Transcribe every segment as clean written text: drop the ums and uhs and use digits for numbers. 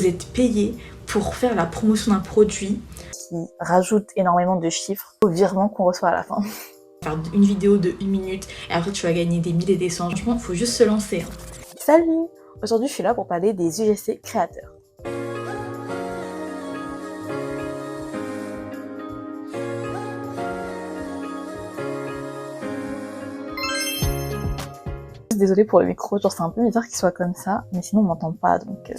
Vous êtes payé pour faire la promotion d'un produit qui rajoute énormément de chiffres au virement qu'on reçoit à la fin. Faire une vidéo de 1 minute et après tu vas gagner des milliers et des cents. Franchement, il faut juste se lancer. Salut! Aujourd'hui, je suis là pour parler des UGC créateurs. Désolée pour le micro, genre c'est un peu bizarre qu'il soit comme ça, mais sinon on m'entend pas, donc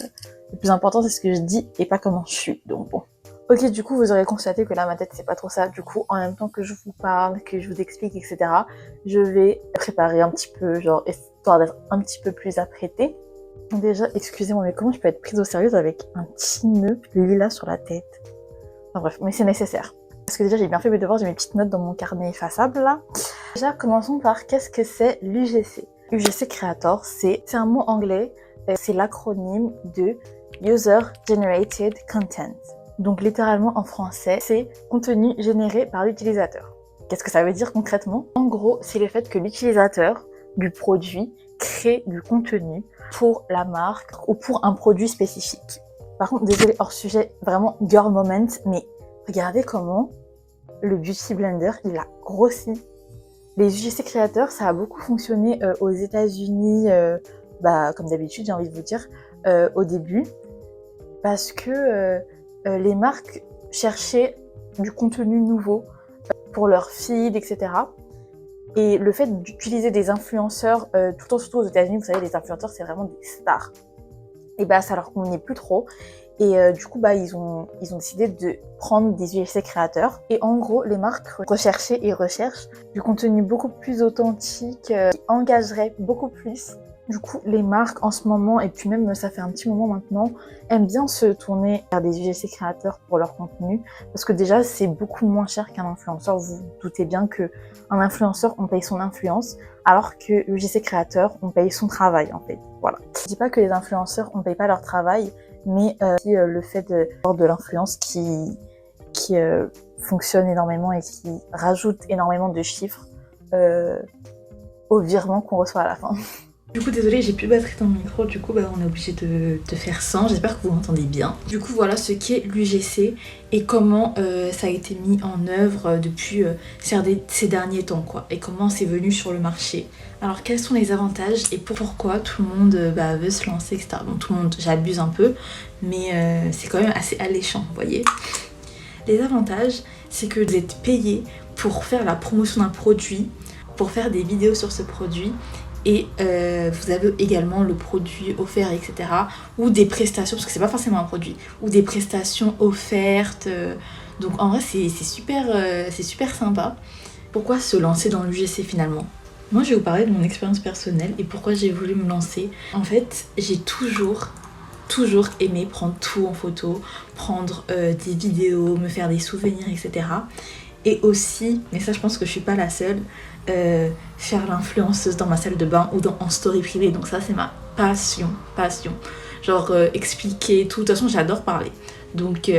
le plus important c'est ce que je dis et pas comment je suis, donc bon. Ok, du coup vous aurez constaté que là ma tête c'est pas trop ça, du coup en même temps que je vous parle, que je vous explique, etc., je vais préparer un petit peu, genre histoire d'être un petit peu plus apprêtée. Donc déjà, excusez-moi, mais comment je peux être prise au sérieux avec un petit nœud lilas sur la tête? Enfin bref, mais c'est nécessaire. Parce que déjà j'ai bien fait mes devoirs, j'ai mes petites notes dans mon carnet effaçable là. Déjà commençons par qu'est-ce que c'est l'UGC? UGC Creator, c'est un mot anglais, c'est l'acronyme de User Generated Content. Donc littéralement en français, c'est contenu généré par l'utilisateur. Qu'est-ce que ça veut dire concrètement? En gros, c'est le fait que l'utilisateur du produit crée du contenu pour la marque ou pour un produit spécifique. Par contre, désolé hors sujet, vraiment girl moment, mais regardez comment le Beauty Blender, il a grossi. Les UGC créateurs, ça a beaucoup fonctionné aux États-Unis, comme d'habitude, j'ai envie de vous dire, au début, parce que les marques cherchaient du contenu nouveau pour leur feed, etc. Et le fait d'utiliser des influenceurs, tout le temps, surtout aux États-Unis, vous savez, les influenceurs, c'est vraiment des stars. Et ça leur convenait plus trop. Et du coup, ils ont décidé de prendre des UGC créateurs. Et en gros, les marques recherchaient et recherchent du contenu beaucoup plus authentique, qui engagerait beaucoup plus. Du coup, les marques en ce moment, et puis même ça fait un petit moment maintenant, aiment bien se tourner vers des UGC créateurs pour leur contenu. Parce que déjà, c'est beaucoup moins cher qu'un influenceur. Vous vous doutez bien qu'un influenceur, on paye son influence, alors que UGC créateur, on paye son travail en fait. Voilà. Je dis pas que les influenceurs, on paye pas leur travail, mais le fait de l'influence qui fonctionne énormément et qui rajoute énormément de chiffres au virement qu'on reçoit à la fin. Du coup, désolée, j'ai plus de batterie dans le micro, du coup, on est obligé de faire sans. J'espère que vous m'entendez bien. Du coup, voilà ce qu'est l'UGC et comment ça a été mis en œuvre depuis ces derniers temps, quoi. Et comment c'est venu sur le marché. Alors, quels sont les avantages et pourquoi tout le monde veut se lancer, etc. Bon, tout le monde, j'abuse un peu, mais c'est quand même assez alléchant, vous voyez. Les avantages, c'est que vous êtes payé pour faire la promotion d'un produit, pour faire des vidéos sur ce produit. Et vous avez également le produit offert, etc. Ou des prestations, parce que c'est pas forcément un produit, ou des prestations offertes. Donc en vrai, c'est super sympa. Pourquoi se lancer dans l'UGC finalement? Moi, je vais vous parler de mon expérience personnelle et pourquoi j'ai voulu me lancer. En fait, j'ai toujours aimé prendre tout en photo, prendre des vidéos, me faire des souvenirs, etc. Et aussi, mais ça je pense que je suis pas la seule, faire l'influenceuse dans ma salle de bain ou en story privée. Donc ça c'est ma passion. Genre expliquer tout, de toute façon j'adore parler. Donc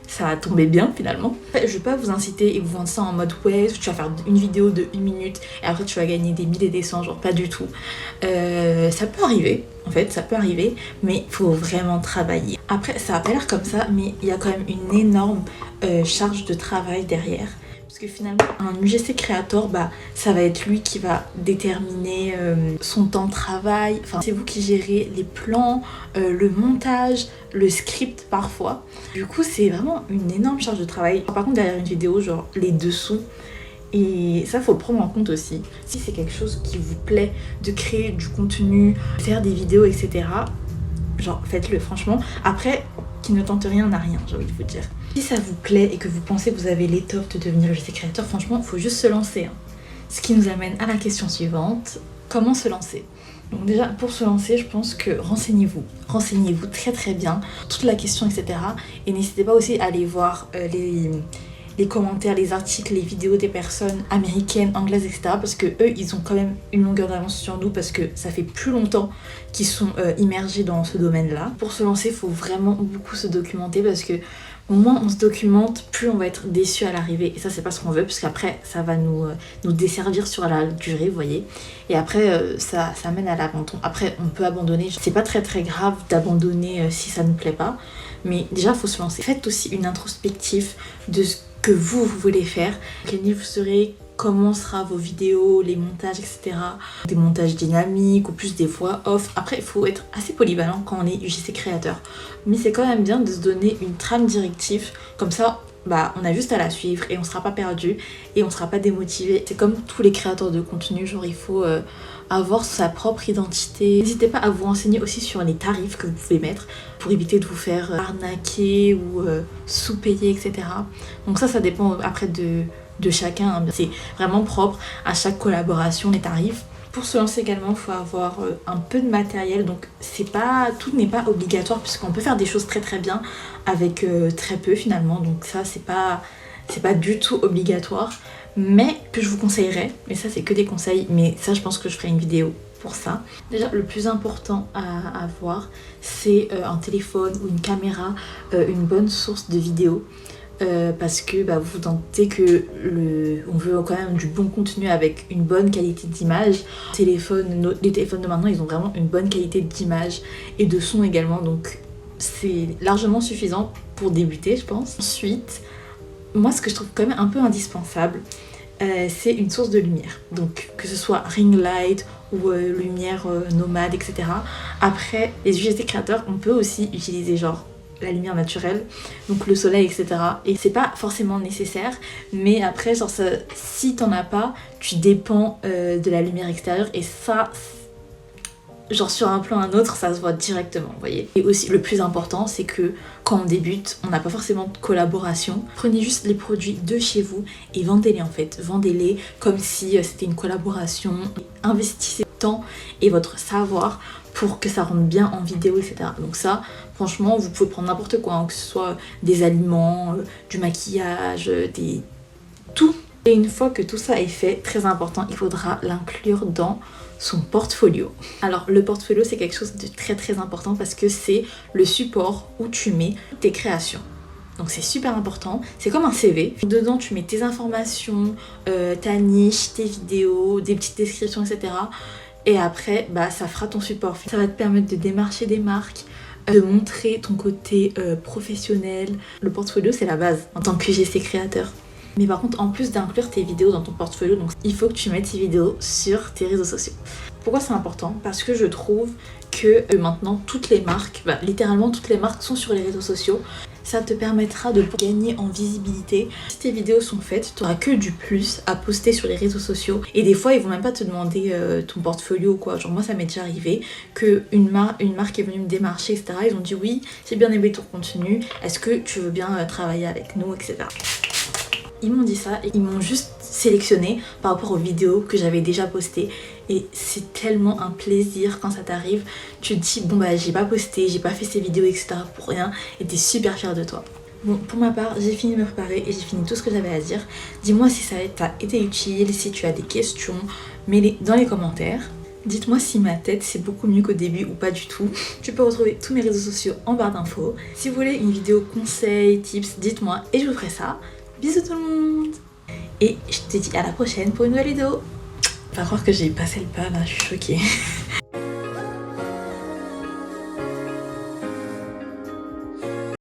ça a tombé bien finalement. Je vais pas vous inciter et vous vendre ça en mode ouais, tu vas faire une vidéo de 1 minute et après tu vas gagner des milliers et des cents, genre pas du tout. Ça peut arriver, en fait, ça peut arriver, mais il faut vraiment travailler. Après, ça a pas l'air comme ça, mais il y a quand même une énorme charge de travail derrière. Parce que finalement, un UGC créateur, ça va être lui qui va déterminer son temps de travail. Enfin, c'est vous qui gérez les plans, le montage, le script parfois. Du coup, c'est vraiment une énorme charge de travail. Par contre, derrière une vidéo, genre les dessous. Et ça, faut le prendre en compte aussi. Si c'est quelque chose qui vous plaît de créer du contenu, faire des vidéos, etc., genre faites-le franchement. Après, qui ne tente rien n'a rien, j'ai envie de vous dire. Si ça vous plaît et que vous pensez que vous avez l'étoffe de devenir UGC créateur, franchement, il faut juste se lancer. Ce qui nous amène à la question suivante, comment se lancer? Donc déjà, pour se lancer, je pense que renseignez-vous très bien, toute la question, etc. Et n'hésitez pas aussi à aller voir les commentaires, les articles, les vidéos des personnes américaines, anglaises, etc. Parce que eux, ils ont quand même une longueur d'avance sur nous parce que ça fait plus longtemps qu'ils sont immergés dans ce domaine-là. Pour se lancer, il faut vraiment beaucoup se documenter parce que moins on se documente, plus on va être déçu à l'arrivée. Et ça, c'est pas ce qu'on veut, parce qu'après, ça va nous desservir sur la durée, vous voyez. Et après, ça mène à l'abandon. Après, on peut abandonner. C'est pas très grave d'abandonner si ça ne nous plaît pas. Mais déjà, il faut se lancer. Faites aussi une introspective de ce que vous voulez faire. Quel niveau vous serez, comment sera vos vidéos, les montages, etc. Des montages dynamiques ou plus des voix off. Après, il faut être assez polyvalent quand on est UGC créateur. Mais c'est quand même bien de se donner une trame directive. Comme ça, bah, on a juste à la suivre et on sera pas perdu et on sera pas démotivé. C'est comme tous les créateurs de contenu, genre il faut avoir sa propre identité. N'hésitez pas à vous renseigner aussi sur les tarifs que vous pouvez mettre pour éviter de vous faire arnaquer ou sous-payer, etc. Donc ça dépend après de chacun, hein. C'est vraiment propre à chaque collaboration, les tarifs. Pour se lancer également, il faut avoir un peu de matériel, donc tout n'est pas obligatoire puisqu'on peut faire des choses très bien avec très peu finalement, donc ça c'est pas du tout obligatoire, mais que je vous conseillerais, mais ça c'est que des conseils, mais ça je pense que je ferai une vidéo pour ça. Déjà le plus important à avoir, c'est un téléphone ou une caméra, une bonne source de vidéo. Parce que bah, vous vous doutez que on veut quand même du bon contenu avec une bonne qualité d'image. Les téléphones de maintenant, ils ont vraiment une bonne qualité d'image et de son également, donc c'est largement suffisant pour débuter, je pense. Ensuite, moi ce que je trouve quand même un peu indispensable, c'est une source de lumière, donc que ce soit ring light ou lumière nomade, etc. Après, les UGC créateurs, on peut aussi utiliser genre la lumière naturelle, donc le soleil, etc. Et c'est pas forcément nécessaire, mais après, genre, si t'en as pas, tu dépends de la lumière extérieure, et ça, genre sur un plan ou un autre, ça se voit directement, vous voyez. Et aussi, le plus important, c'est que quand on débute, on n'a pas forcément de collaboration. Prenez juste les produits de chez vous et vendez-les en fait. Vendez-les comme si c'était une collaboration. Investissez votre temps et votre savoir pour que ça rentre bien en vidéo, etc. Donc ça, franchement, vous pouvez prendre n'importe quoi, hein, que ce soit des aliments, du maquillage, tout. Et une fois que tout ça est fait, très important, il faudra l'inclure dans son portfolio. Alors le portfolio, c'est quelque chose de très important parce que c'est le support où tu mets tes créations. Donc c'est super important, c'est comme un CV. Dedans tu mets tes informations, ta niche, tes vidéos, des petites descriptions, etc. Et après, bah, ça fera ton support. Ça va te permettre de démarcher des marques, de montrer ton côté professionnel. Le portfolio, c'est la base en tant que UGC créateur. Mais par contre, en plus d'inclure tes vidéos dans ton portfolio, donc il faut que tu mettes tes vidéos sur tes réseaux sociaux. Pourquoi c'est important? Parce que je trouve que maintenant, toutes les marques, bah, littéralement toutes les marques sont sur les réseaux sociaux. Ça te permettra de gagner en visibilité. Si tes vidéos sont faites, tu n'auras que du plus à poster sur les réseaux sociaux. Et des fois, ils vont même pas te demander ton portfolio ou quoi. Genre moi, ça m'est déjà arrivé qu'une marque est venue me démarcher, etc. Ils ont dit oui, j'ai bien aimé ton contenu. Est-ce que tu veux bien travailler avec nous, etc. Ils m'ont dit ça et ils m'ont juste sélectionné par rapport aux vidéos que j'avais déjà postées. Et c'est tellement un plaisir quand ça t'arrive. Tu te dis bon bah j'ai pas posté, j'ai pas fait ces vidéos, etc. pour rien, et t'es super fière de toi. Bon, pour ma part, j'ai fini de me préparer et j'ai fini tout ce que j'avais à dire. Dis-moi si ça t'a été utile, si tu as des questions, mets-les dans les commentaires. Dites-moi si ma tête c'est beaucoup mieux qu'au début ou pas du tout. Tu peux retrouver tous mes réseaux sociaux en barre d'infos. Si vous voulez une vidéo conseils, tips, dites-moi et je vous ferai ça. Bisous tout le monde. Et je te dis à la prochaine pour une nouvelle vidéo. Pas croire que j'ai passé le pas là, je suis choquée.